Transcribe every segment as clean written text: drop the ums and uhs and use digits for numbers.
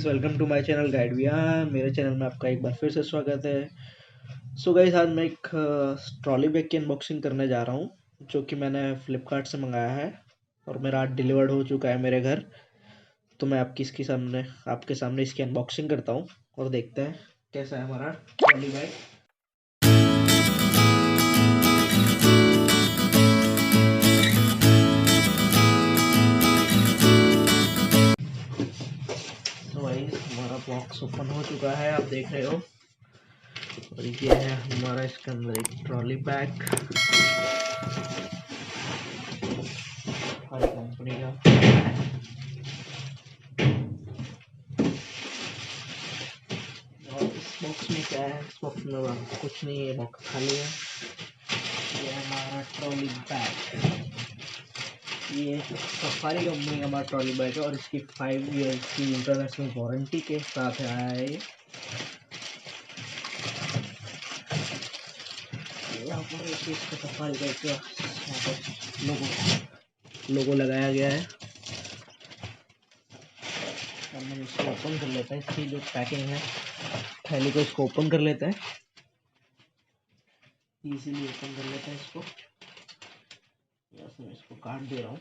Guys, welcome to my channel Guide Bhaiya. मेरे channel में आपका एक बार फिर से स्वागत है। सो गाइस, आज मैं एक ट्रॉली बैग की अनबॉक्सिंग करने जा रहा हूँ, जो कि मैंने फ्लिपकार्ट से मंगाया है और मेरा आज डिलीवर्ड हो चुका है मेरे घर। तो मैं आपके सामने इसकी अनबॉक्सिंग करता हूँ और देखते हैं कैसा है हमारा ट्रॉली बैग। तो गाइस, हमारा बॉक्स ओपन हो चुका है, आप देख रहे हो। और ये है हमारा इसके अंदर एक ट्रॉली बैग हर कंपनी का। और इस बॉक्स में क्या है? इस बॉक्स में कुछ नहीं है, बॉक्स खाली है। ये है हमारा ट्रॉली बैग। ये सफारी कंपनी का हमारा ट्रॉली बैग है और इसकी 5 ईयर्स की इंटरनेशनल वारंटी के साथ आया है। ये यहाँ पर इसका सफारी बैग का यहाँ पर लोगो लगाया गया है। हम इसको ओपन कर लेते हैं। इसकी जो पैकिंग है, थैली को इसको ओपन कर लेते हैं, इजीली ओपन कर लेते हैं इसको। मैं इसको काट दे रहा हूँ।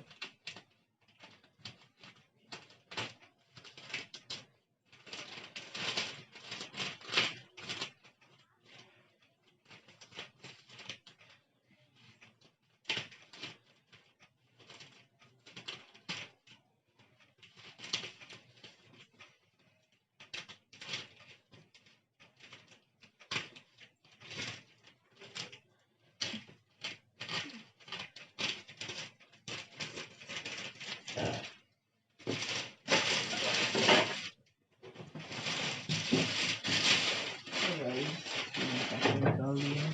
निकाल दिया।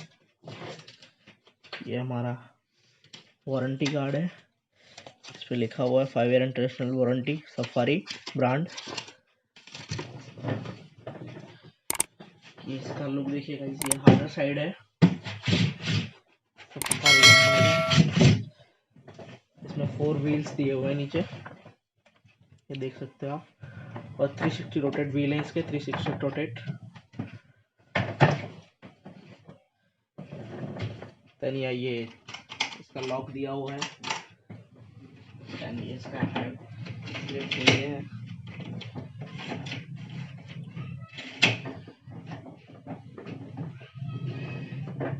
ये हमारा वारंटी कार्ड है, इस पे लिखा हुआ है 5 year international warranty, safari brand. ये इसका लुक देखिएगा, ये हार्डर साइड है सफारी कंपनी का। इसमें 4 व्हील्स दिए हुए हैं नीचे, ये देख सकते हो आप। और 360 रोटेट व्हील है इसके, 360 रोटेट। तनिया ये इसका लॉक दिया हुआ है। तनिया इसका प्लेट है।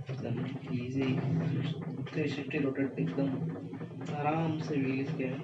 एकदम इजी 360 रोटेट, एकदम आराम से व्हील इसके है।